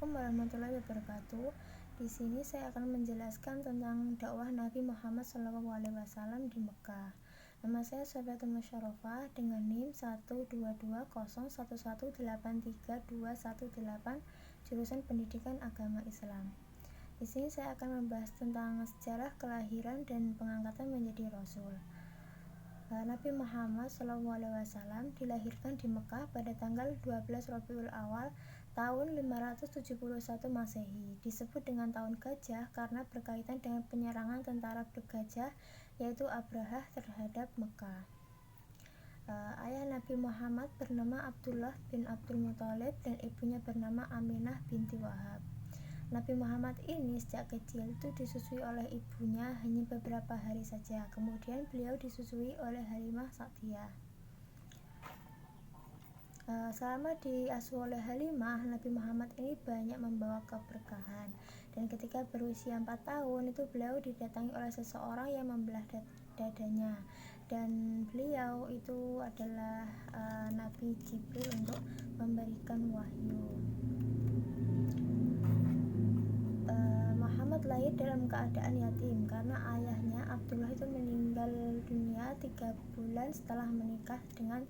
Assalamualaikum warahmatullahi wabarakatuh. Di sini saya akan menjelaskan tentang dakwah Nabi Muhammad SAW di Mekah. Nama saya Sofiatul Musyarrafah dengan NIM 12201183218 jurusan Pendidikan Agama Islam. Di sini saya akan membahas tentang sejarah kelahiran dan pengangkatan menjadi Rasul. Nabi Muhammad SAW dilahirkan di Mekah pada tanggal 12 Rabiul Awal tahun 571 Masehi. Disebut dengan tahun gajah karena berkaitan dengan penyerangan tentara bergajah yaitu Abrahah terhadap Mekah. Ayah Nabi Muhammad bernama Abdullah bin Abdul Muthalib dan ibunya bernama Aminah binti Wahab. Nabi Muhammad ini sejak kecil itu disusui oleh ibunya hanya beberapa hari saja. Kemudian beliau disusui oleh Halimah Sa'diyah. Selama diasuh oleh Halimah, Nabi Muhammad ini banyak membawa keberkahan. Dan ketika berusia 4 tahun itu beliau didatangi oleh seseorang yang membelah dadanya. Dan beliau itu adalah Nabi Jibril untuk memberikan wahyu. Muhammad lahir dalam keadaan yatim karena ayahnya Abdullah itu meninggal dunia 3 bulan setelah menikah dengan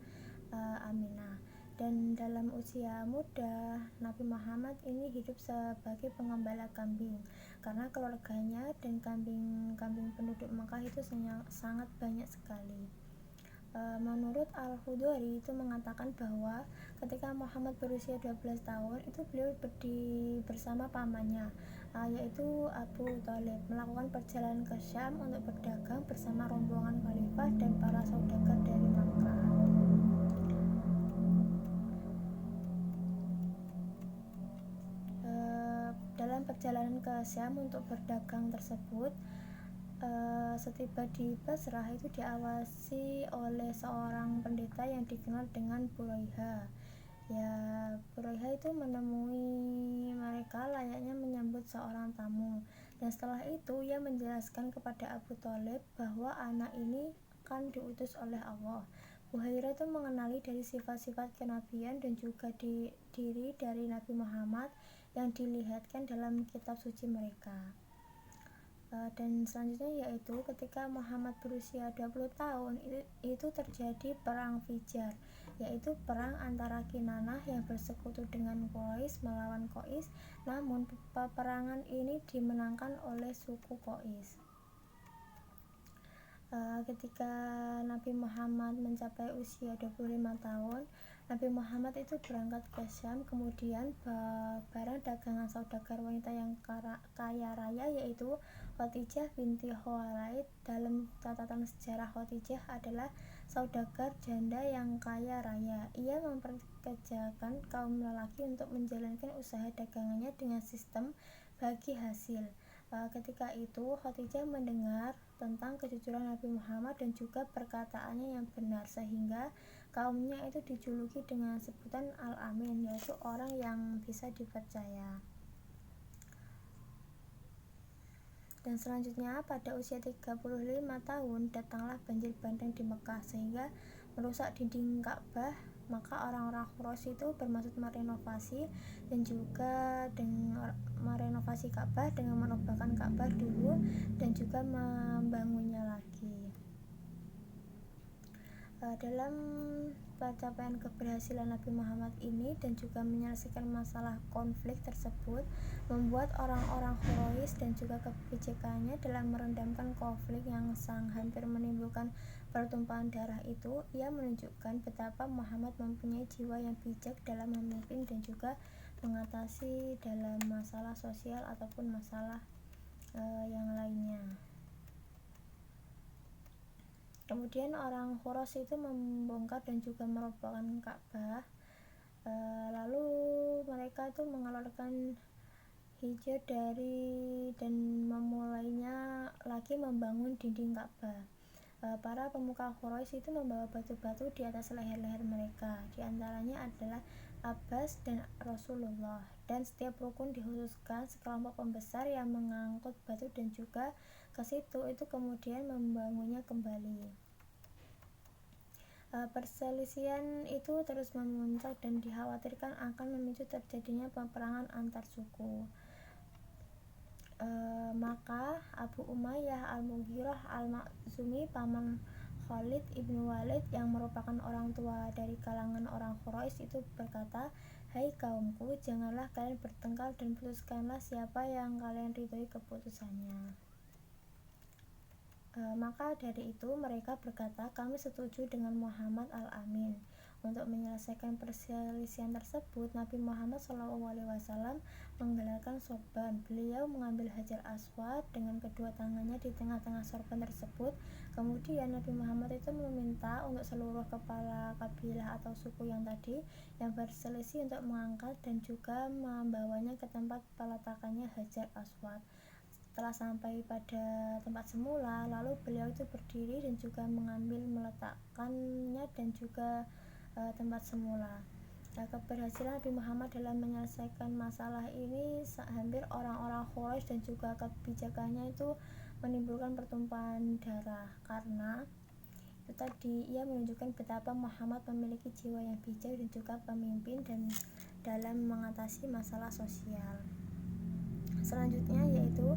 Aminah. Dan dalam usia muda Nabi Muhammad ini hidup sebagai pengembala kambing karena keluarganya dan kambing-kambing penduduk Mekah itu sangat banyak sekali. Menurut Al-Khudari itu mengatakan bahwa ketika Muhammad berusia 12 tahun itu beliau bersama pamannya yaitu Abu Thalib melakukan perjalanan ke Syam untuk berdagang bersama rombongan khalifah dan para saudagar dari Makkah. Dalam perjalanan ke Syam untuk berdagang tersebut, setiba di Basrah itu diawasi oleh seorang pendeta yang dikenal dengan Buraiha. Buraiha itu menemui mereka layaknya menyambut seorang tamu. Dan setelah itu ia menjelaskan kepada Abu Thalib bahwa anak ini akan diutus oleh Allah. Buraiha itu mengenali dari sifat-sifat kenabian dan juga diri dari Nabi Muhammad yang dilihatkan dalam kitab suci mereka. Dan selanjutnya yaitu ketika Muhammad berusia 20 tahun itu terjadi perang Fijar, yaitu perang antara Kinanah yang bersekutu dengan Quraisy melawan Qais, namun peperangan ini dimenangkan oleh suku Qais. Ketika Nabi Muhammad mencapai usia 25 tahun, Nabi Muhammad itu berangkat ke Syam, kemudian barang dagangan saudagar wanita yang kaya raya yaitu Khadijah binti Khuwailid. Dalam catatan sejarah, Khadijah adalah saudagar janda yang kaya raya. Ia memperkerjakan kaum lelaki untuk menjalankan usaha dagangannya dengan sistem bagi hasil. Ketika itu Khadijah mendengar tentang kejujuran Nabi Muhammad dan juga perkataannya yang benar, sehingga kaumnya itu dijuluki dengan sebutan Al-Amin, yaitu orang yang bisa dipercaya. Dan selanjutnya pada usia 35 tahun datanglah banjir bandang di Mekah sehingga merusak dinding Ka'bah. Maka orang-orang Quraisy itu bermaksud merenovasi dan juga dengan merenovasi Ka'bah dengan merobohkan Ka'bah dulu dan juga membangunnya lagi. Dalam pencapaian keberhasilan Nabi Muhammad ini dan juga menyelesaikan masalah konflik tersebut membuat orang-orang Quraisy dan juga kebijakannya dalam merendamkan konflik yang hampir menimbulkan pertumpahan darah itu, ia menunjukkan betapa Muhammad mempunyai jiwa yang bijak dalam memimpin dan juga mengatasi dalam masalah sosial ataupun masalah yang lainnya. Kemudian orang Quraisy itu membongkar dan juga merobohkan Ka'bah. Lalu mereka itu mengeluarkan hijau dan memulainya lagi membangun dinding Ka'bah. Para pemuka Quraisy itu membawa batu-batu di atas leher-leher mereka. Di antaranya adalah Abbas dan Rasulullah. Dan setiap rukun dikhususkan sekelompok pembesar yang mengangkut batu dan juga ke situ itu kemudian membangunnya kembali. Perselisihan itu terus memuncak dan dikhawatirkan akan memicu terjadinya peperangan antar suku. Maka Abu Umayyah Al-Mughirah Al-Makhzumi, paman Khalid ibnu Walid yang merupakan orang tua dari kalangan orang Quraisy itu berkata, "Hai kaumku, janganlah kalian bertengkar dan putuskanlah siapa yang kalian ridhoi keputusannya." Maka dari itu mereka berkata, "Kami setuju dengan Muhammad Al-Amin." Untuk menyelesaikan perselisihan tersebut, Nabi Muhammad SAW menggelarkan sorban. Beliau mengambil Hajar Aswad dengan kedua tangannya di tengah-tengah sorban tersebut. Kemudian Nabi Muhammad itu meminta untuk seluruh kepala kabilah atau suku yang tadi yang berselisih untuk mengangkat dan juga membawanya ke tempat peletakannya Hajar Aswad. Setelah sampai pada tempat semula, lalu beliau itu berdiri dan juga mengambil meletakkannya dan juga tempat semula. Keberhasilan Nabi Muhammad dalam menyelesaikan masalah ini hampir orang-orang Quraisy dan juga kebijakannya itu menimbulkan pertumpahan darah, karena itu tadi ia menunjukkan betapa Muhammad memiliki jiwa yang bijak dan juga pemimpin dan dalam mengatasi masalah sosial. Selanjutnya yaitu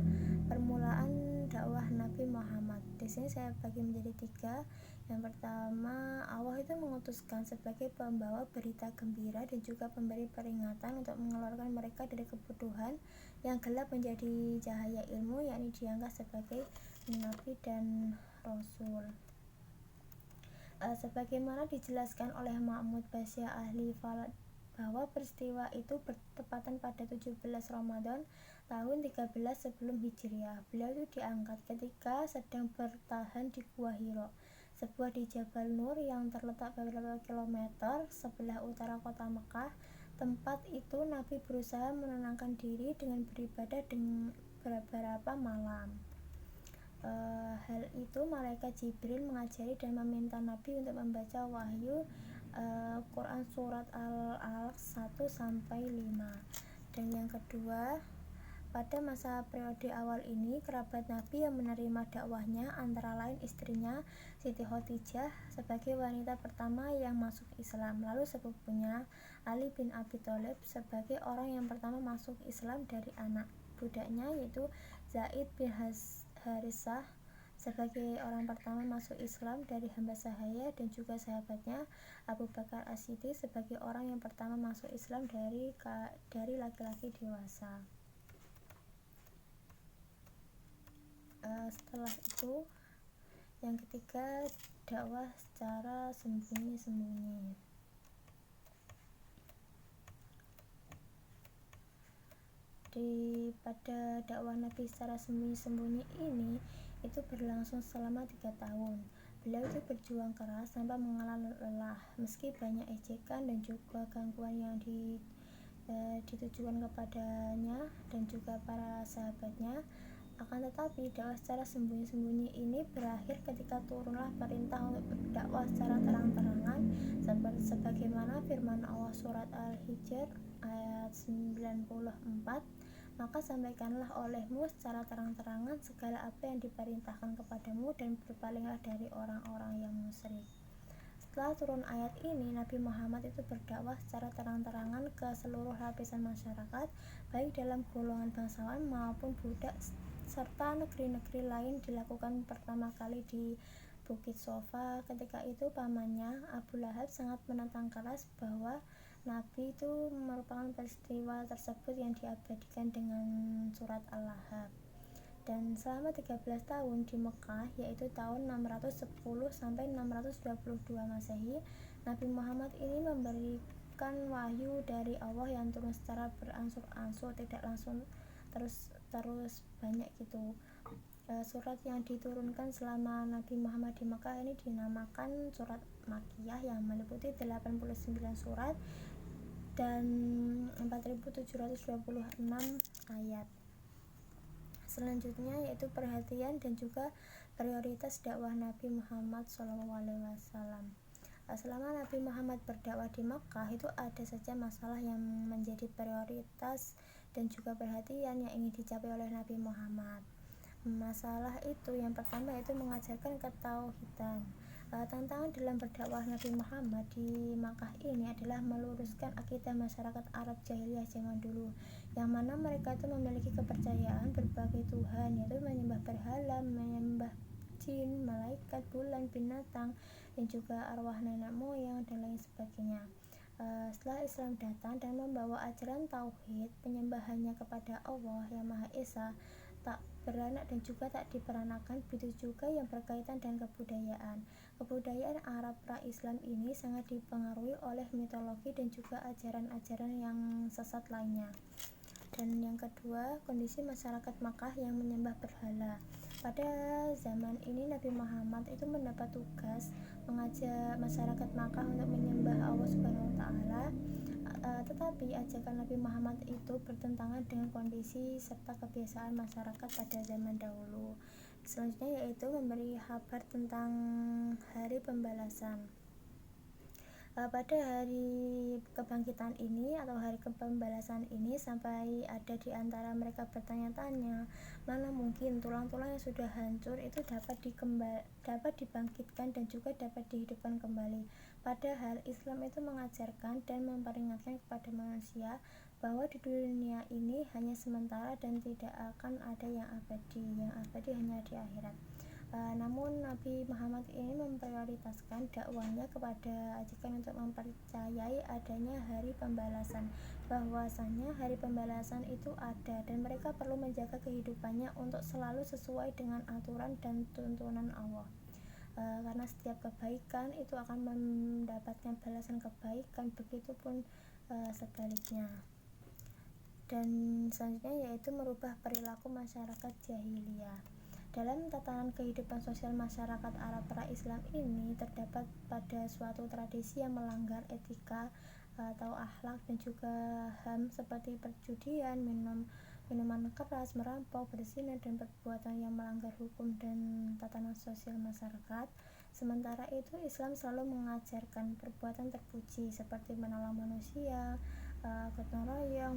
permulaan dakwah Nabi Muhammad. Di sini saya bagi menjadi 3. Yang pertama, Allah itu mengutuskan sebagai pembawa berita gembira dan juga pemberi peringatan untuk mengeluarkan mereka dari kebodohan yang gelap menjadi cahaya ilmu, yakni diangkat sebagai nabi dan rasul. Sebagaimana dijelaskan oleh Mahmud Basyah ahli falak bahwa peristiwa itu bertepatan pada 17 Ramadan tahun 13 sebelum Hijriah. Beliau itu diangkat ketika sedang bertahan di Gua Hiro, sebuah di Jabal Nur yang terletak beberapa kilometer sebelah utara kota Mekah. Tempat itu Nabi berusaha menenangkan diri dengan beribadah dengan beberapa malam. Hal itu malaikat Jibril mengajari dan meminta Nabi untuk membaca wahyu Quran surat Al-Alaq 1-5. Dan yang kedua, pada masa periode awal ini, kerabat Nabi yang menerima dakwahnya antara lain istrinya Siti Khadijah sebagai wanita pertama yang masuk Islam, lalu sepupunya Ali bin Abi Thalib sebagai orang yang pertama masuk Islam dari anak budaknya yaitu Zaid bin Harisah sebagai orang pertama masuk Islam dari hamba sahaya, dan juga sahabatnya Abu Bakar As-Siddiq sebagai orang yang pertama masuk Islam dari laki-laki dewasa. Setelah itu, yang ketiga, dakwah secara sembunyi-sembunyi. Pada dakwah Nabi secara sembunyi-sembunyi ini itu berlangsung selama 3 tahun. Beliau itu berjuang keras tanpa mengenal lelah, meski banyak ejekan dan juga gangguan yang ditujukan kepadanya dan juga para sahabatnya. Akan tetapi dakwah secara sembunyi-sembunyi ini berakhir ketika turunlah perintah untuk berdakwah secara terang-terangan, sebagaimana firman Allah surat Al-Hijr ayat 94, "Maka sampaikanlah olehmu secara terang-terangan segala apa yang diperintahkan kepadamu dan berpalinglah dari orang-orang yang musyrik." Setelah turun ayat ini, Nabi Muhammad itu berdakwah secara terang-terangan ke seluruh lapisan masyarakat, baik dalam golongan bangsawan maupun budak serta negeri-negeri lain. Dilakukan pertama kali di Bukit Sofa. Ketika itu pamannya Abu Lahab sangat menentang keras bahwa Nabi itu merupakan peristiwa tersebut yang diabadikan dengan surat Al-Lahab. Dan selama 13 tahun di Mekah, yaitu tahun 610 sampai 622 Masehi, Nabi Muhammad ini memberikan wahyu dari Allah yang turun secara berangsur-angsur, tidak langsung terus banyak gitu. Surat yang diturunkan selama Nabi Muhammad di Mekah ini dinamakan surat Makkiyah yang meliputi 89 surat dan 4726 ayat. Selanjutnya yaitu perhatian dan juga prioritas dakwah Nabi Muhammad SAW. Selama Nabi Muhammad berdakwah di Makkah, itu ada saja masalah yang menjadi prioritas dan juga perhatian yang ingin dicapai oleh Nabi Muhammad. Masalah itu yang pertama yaitu mengajarkan ketauhidan. Tantangan dalam berdakwah Nabi Muhammad di Makkah ini adalah meluruskan akidah masyarakat Arab jahiliyah zaman dulu, yang mana mereka itu memiliki kepercayaan berbagai Tuhan, yaitu menyembah berhala, menyembah jin, malaikat, bulan, binatang, dan juga arwah nenek moyang dan lain sebagainya. Setelah Islam datang dan membawa ajaran tauhid, penyembahannya kepada Allah yang Maha Esa, tak beranak dan juga tak diperanakan, begitu juga yang berkaitan dengan kebudayaan. Kebudayaan Arab pra-Islam ini sangat dipengaruhi oleh mitologi dan juga ajaran-ajaran yang sesat lainnya. Dan yang kedua, kondisi masyarakat Makkah yang menyembah berhala. Pada zaman ini Nabi Muhammad itu mendapat tugas mengajak masyarakat Makkah untuk menyembah Allah Subhanahu wa taala. Tetapi ajakan Nabi Muhammad itu bertentangan dengan kondisi serta kebiasaan masyarakat pada zaman dahulu. Selanjutnya yaitu memberi kabar tentang hari pembalasan. Pada hari kebangkitan ini atau hari pembalasan ini, sampai ada di antara mereka bertanya-tanya, mana mungkin tulang-tulang yang sudah hancur itu dapat dibangkitkan dan juga dapat dihidupkan kembali. Padahal Islam itu mengajarkan dan memperingatkan kepada manusia bahwa di dunia ini hanya sementara dan tidak akan ada yang abadi hanya di akhirat. Namun Nabi Muhammad ini memprioritaskan dakwahnya kepada ajakan untuk mempercayai adanya hari pembalasan, bahwasanya hari pembalasan itu ada dan mereka perlu menjaga kehidupannya untuk selalu sesuai dengan aturan dan tuntunan Allah. Karena setiap kebaikan itu akan mendapatkan balasan kebaikan, begitupun sebaliknya. Dan selanjutnya yaitu merubah perilaku masyarakat jahiliyah. Dalam tatanan kehidupan sosial masyarakat Arab pra-Islam ini terdapat pada suatu tradisi yang melanggar etika atau akhlak dan juga HAM seperti perjudian, minuman keras, merampok, berzina, dan perbuatan yang melanggar hukum dan tatanan sosial masyarakat. Sementara itu Islam selalu mengajarkan perbuatan terpuji seperti menolong manusia, gotong royong,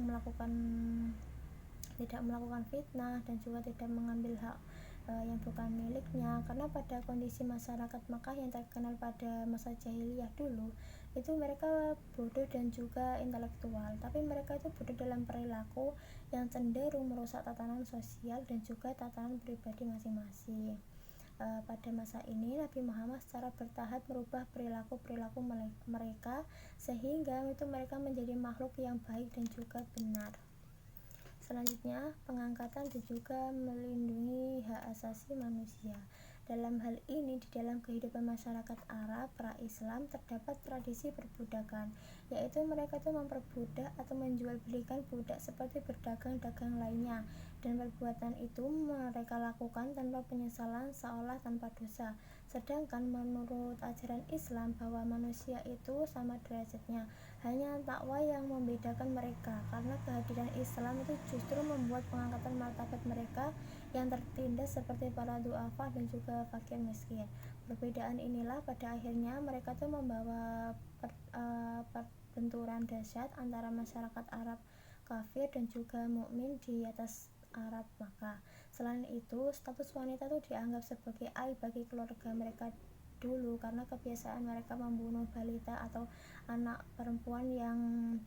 tidak melakukan fitnah, dan juga tidak mengambil hak yang bukan miliknya. Karena pada kondisi masyarakat Makkah yang terkenal pada masa jahiliyah dulu, itu mereka bodoh dan juga intelektual, tapi mereka itu bodoh dalam perilaku yang cenderung merusak tatanan sosial dan juga tatanan pribadi masing-masing. Pada masa ini Nabi Muhammad secara bertahap merubah perilaku mereka sehingga itu mereka menjadi makhluk yang baik dan juga benar. Selanjutnya, pengangkatan dan juga melindungi hak asasi manusia. Dalam hal ini, di dalam kehidupan masyarakat Arab pra-Islam terdapat tradisi perbudakan, yaitu mereka itu memperbudak atau menjual belikan budak seperti berdagang-dagang lainnya, dan perbuatan itu mereka lakukan tanpa penyesalan seolah tanpa dosa. Sedangkan menurut ajaran Islam bahwa manusia itu sama derajatnya, hanya takwa yang membedakan mereka, karena kehadiran Islam itu justru membuat pengangkatan martabat mereka yang tertindas seperti para duafa dan juga fakir miskin. Perbedaan inilah pada akhirnya mereka tuh membawa perbenturan dahsyat antara masyarakat Arab kafir dan juga mukmin di atas Arab Makkah. Selain itu, status wanita itu dianggap sebagai aib bagi keluarga mereka dulu karena kebiasaan mereka membunuh balita atau anak perempuan yang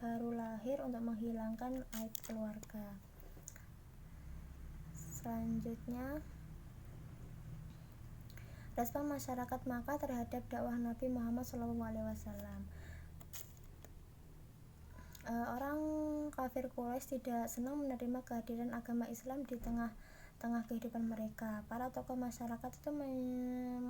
baru lahir untuk menghilangkan aib keluarga. Selanjutnya, respon masyarakat Makkah terhadap dakwah Nabi Muhammad SAW. Orang kafir Quraisy tidak senang menerima kehadiran agama Islam di tengah kehidupan mereka. Para tokoh masyarakat itu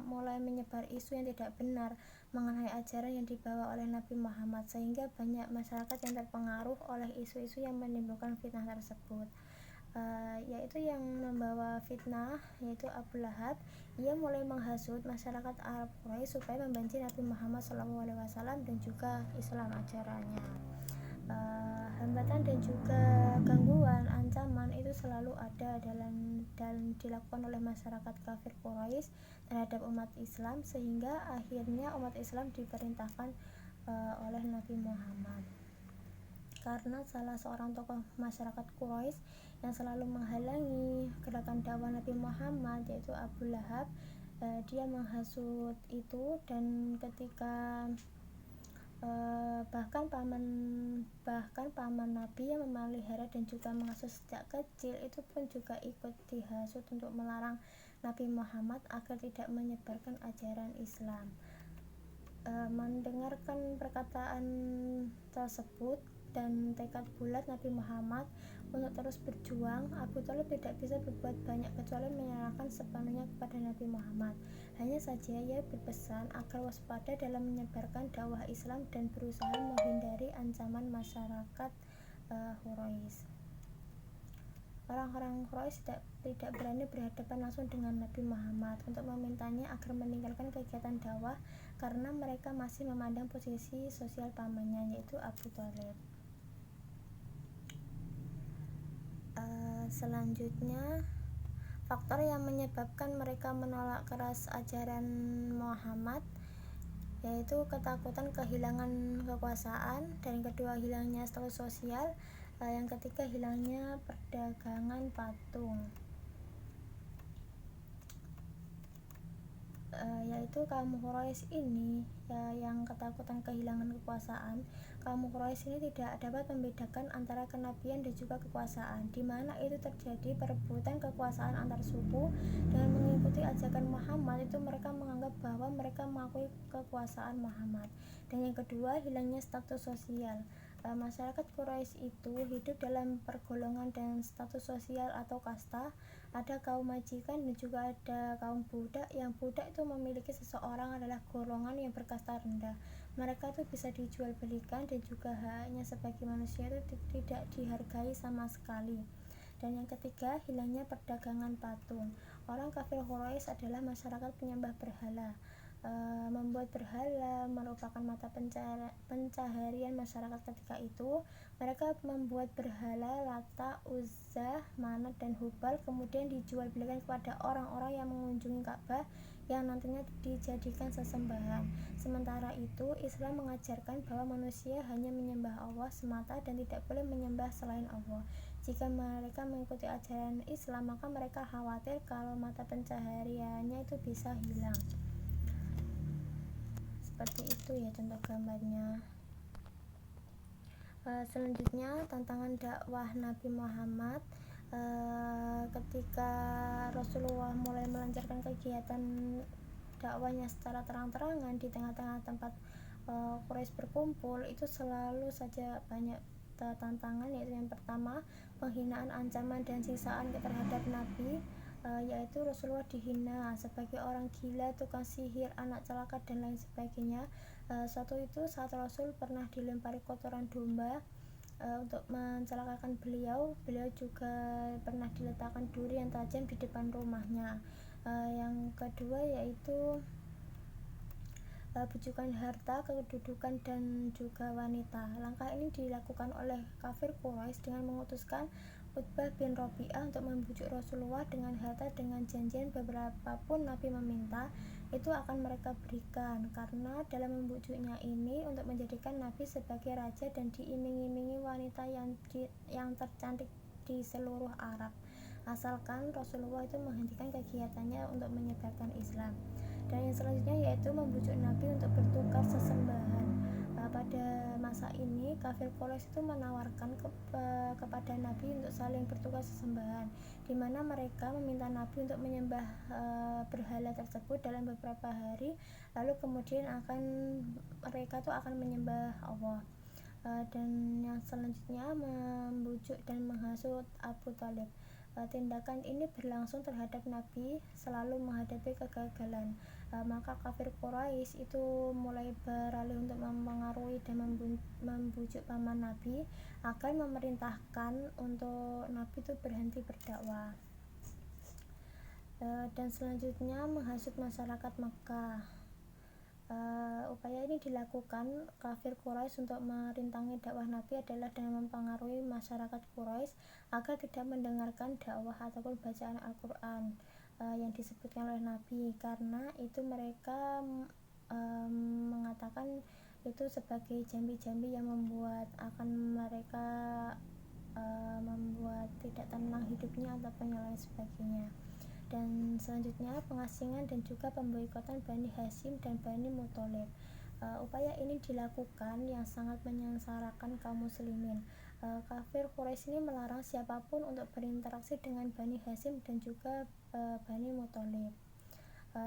mulai menyebar isu yang tidak benar mengenai ajaran yang dibawa oleh Nabi Muhammad, sehingga banyak masyarakat yang terpengaruh oleh isu-isu yang menimbulkan fitnah tersebut. Yaitu yang membawa fitnah yaitu Abu Lahab. Ia mulai menghasut masyarakat Arab Quraisy supaya membenci Nabi Muhammad SAW dan juga Islam ajarannya. Hambatan dan juga gangguan, ancaman itu selalu ada dan dilakukan oleh masyarakat kafir Quraisy terhadap umat Islam, sehingga akhirnya umat Islam diperintahkan oleh Nabi Muhammad. Karena salah seorang tokoh masyarakat Quraisy yang selalu menghalangi gerakan dakwah Nabi Muhammad yaitu Abu Lahab, dia menghasut itu, dan ketika bahkan paman Nabi yang memelihara dan juga mengasuh sejak kecil itu pun juga ikut dihasut untuk melarang Nabi Muhammad agar tidak menyebarkan ajaran Islam. Mendengarkan perkataan tersebut dan tekad bulat Nabi Muhammad untuk terus berjuang, Abu Thalib tidak bisa berbuat banyak kecuali menyerahkan sepenuhnya kepada Nabi Muhammad. Hanya saja ia berpesan agar waspada dalam menyebarkan dakwah Islam dan berusaha menghindari ancaman masyarakat Quraisy. Orang-orang Quraisy tidak berani berhadapan langsung dengan Nabi Muhammad untuk memintanya agar meninggalkan kegiatan dakwah karena mereka masih memandang posisi sosial pamannya, yaitu Abu Thalib. Selanjutnya, faktor yang menyebabkan mereka menolak keras ajaran Muhammad yaitu ketakutan kehilangan kekuasaan, dan kedua hilangnya status sosial, yang ketiga hilangnya perdagangan patung. Yaitu kaum Quraisy ini yang ketakutan kehilangan kekuasaan. Kaum Quraisy ini tidak dapat membedakan antara kenabian dan juga kekuasaan, di mana itu terjadi perebutan kekuasaan antar suku. Dengan mengikuti ajakan Muhammad itu mereka menganggap bahwa mereka mengakui kekuasaan Muhammad. Dan yang kedua, hilangnya status sosial. Masyarakat Quraisy itu hidup dalam pergolongan dan status sosial atau kasta. Ada kaum majikan dan juga ada kaum budak. Yang budak itu memiliki seseorang adalah golongan yang berkasta rendah. Mereka itu bisa dijual belikan dan juga haknya sebagai manusia itu tidak dihargai sama sekali. Dan yang ketiga, hilangnya perdagangan patung. Orang kafir Quraisy adalah masyarakat penyembah berhala. Membuat berhala merupakan mata pencaharian masyarakat ketika itu. Mereka membuat berhala Lata, Uzza, Manat, dan Hubal, kemudian dijual belikan kepada orang-orang yang mengunjungi Ka'bah yang nantinya dijadikan sesembahan. Sementara itu, Islam mengajarkan bahwa manusia hanya menyembah Allah semata dan tidak boleh menyembah selain Allah. Jika mereka mengikuti ajaran Islam, maka mereka khawatir kalau mata pencahariannya itu bisa hilang. Seperti itu ya contoh gambarnya. Selanjutnya, tantangan dakwah Nabi Muhammad. Ketika Rasulullah mulai melancarkan kegiatan dakwahnya secara terang-terangan di tengah-tengah tempat Quraisy berkumpul, itu selalu saja banyak tantangan, yaitu yang pertama, penghinaan, ancaman, dan siksaan terhadap Nabi. Yaitu Rasulullah dihina sebagai orang gila, tukang sihir, anak celaka, dan lain sebagainya. Suatu itu saat Rasul pernah dilempari kotoran domba untuk mencelakakan beliau juga pernah diletakkan duri yang tajam di depan rumahnya. Yang kedua yaitu bujukan harta, kedudukan, dan juga wanita. Langkah ini dilakukan oleh kafir Quraisy dengan mengutuskan Utbah bin Rabi'ah untuk membujuk Rasulullah dengan harta dengan janjian beberapa pun Nabi meminta itu akan mereka berikan, karena dalam membujuknya ini untuk menjadikan Nabi sebagai raja dan diiming-imingi wanita yang tercantik di seluruh Arab, asalkan Rasulullah itu menghentikan kegiatannya untuk menyebarkan Islam. Dan yang selanjutnya yaitu membujuk Nabi untuk bertukar sesembahan. Pada masa ini kafir Quraisy itu menawarkan kepada Nabi untuk saling bertukar sesembahan, di mana mereka meminta Nabi untuk menyembah berhala tersebut dalam beberapa hari, lalu kemudian mereka tuh akan menyembah Allah. Dan yang selanjutnya membujuk dan menghasut Abu Thalib. Tindakan ini berlangsung terhadap Nabi selalu menghadapi kegagalan. Maka kafir Quraisy itu mulai beralih untuk mempengaruhi dan membujuk paman Nabi agar memerintahkan untuk Nabi itu berhenti berdakwah. Dan selanjutnya menghasut masyarakat Makkah. Upaya ini dilakukan kafir Quraisy untuk merintangi dakwah Nabi adalah dengan mempengaruhi masyarakat Quraisy agar tidak mendengarkan dakwah ataupun bacaan Al-Quran yang disebutkan oleh Nabi, karena itu mereka mengatakan itu sebagai jambi-jambi yang membuat mereka membuat tidak tenang hidupnya ataupun yang lain sebagainya. Dan selanjutnya pengasingan dan juga pemboikotan Bani Hasyim dan Bani Muthalib. Upaya ini dilakukan yang sangat menyengsarakan kaum muslimin. Kafir Quraisy ini melarang siapapun untuk berinteraksi dengan Bani Hasyim dan juga Bani Muthalib.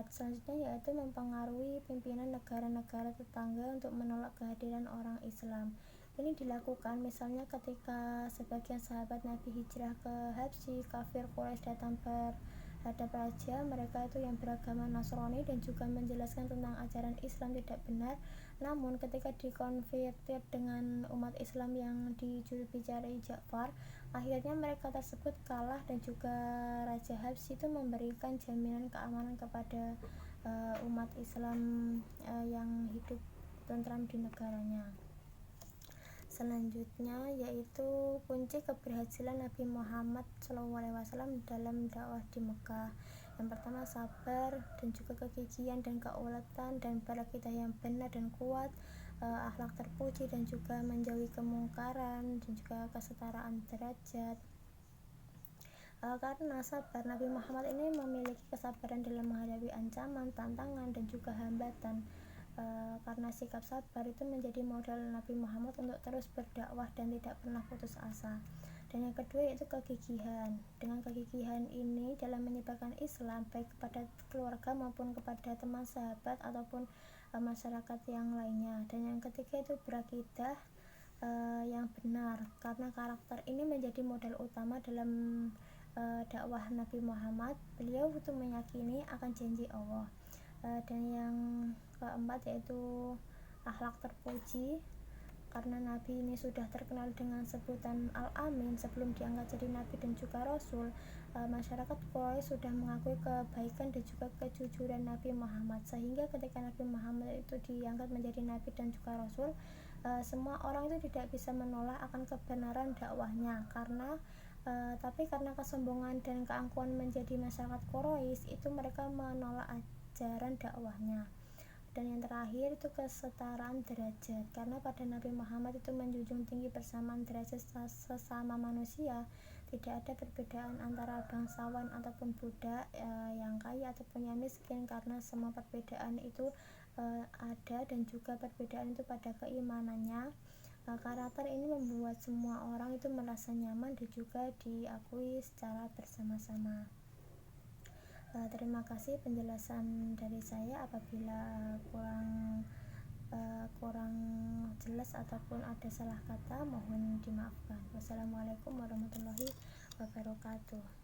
Selanjutnya yaitu mempengaruhi pimpinan negara-negara tetangga untuk menolak kehadiran orang Islam. Ini dilakukan misalnya ketika sebagian sahabat Nabi hijrah ke Habsyi, kafir Quraisy datang berhadap raja mereka itu yang beragama Nasrani dan juga menjelaskan tentang ajaran Islam tidak benar. Namun ketika dikonfirmasi dengan umat Islam yang dijurubicarai Ja'far, akhirnya mereka tersebut kalah dan juga Raja Habsyi itu memberikan jaminan keamanan kepada umat Islam yang hidup tentram di negaranya. Selanjutnya yaitu kunci keberhasilan Nabi Muhammad SAW dalam dakwah di Mekah. Yang pertama sabar dan juga kegigihan dan keuletan dan berakidah yang benar dan kuat, akhlak terpuji dan juga menjauhi kemungkaran dan juga kesetaraan derajat. Karena sabar, Nabi Muhammad ini memiliki kesabaran dalam menghadapi ancaman, tantangan dan juga hambatan. Karena sikap sabar itu menjadi modal Nabi Muhammad untuk terus berdakwah dan tidak pernah putus asa. Dan yang kedua yaitu kegigihan. Dengan kegigihan ini dalam menyebarkan Islam baik kepada keluarga maupun kepada teman sahabat ataupun masyarakat yang lainnya. Dan yang ketiga itu berakidah yang benar, karena karakter ini menjadi modal utama dalam dakwah Nabi Muhammad. Beliau itu meyakini akan janji Allah. Dan yang keempat yaitu akhlak terpuji, karena Nabi ini sudah terkenal dengan sebutan Al-Amin sebelum diangkat jadi Nabi dan juga Rasul. Masyarakat Quraisy sudah mengakui kebaikan dan juga kejujuran Nabi Muhammad, sehingga ketika Nabi Muhammad itu diangkat menjadi Nabi dan juga Rasul, semua orang itu tidak bisa menolak akan kebenaran dakwahnya, tapi karena kesombongan dan keangkuhan menjadi masyarakat Quraisy itu mereka menolak ajaran dakwahnya. Dan yang terakhir itu kesetaraan derajat, karena pada Nabi Muhammad itu menjunjung tinggi persamaan derajat sesama manusia. Tidak ada perbedaan antara bangsawan ataupun budak, yang kaya ataupun yang miskin, karena semua perbedaan itu ada, dan juga perbedaan itu pada keimanannya. Karakter ini membuat semua orang itu merasa nyaman dan juga diakui secara bersama-sama. Terima kasih penjelasan dari saya. Apabila kurang jelas ataupun ada salah kata mohon dimaafkan. Wassalamualaikum warahmatullahi wabarakatuh.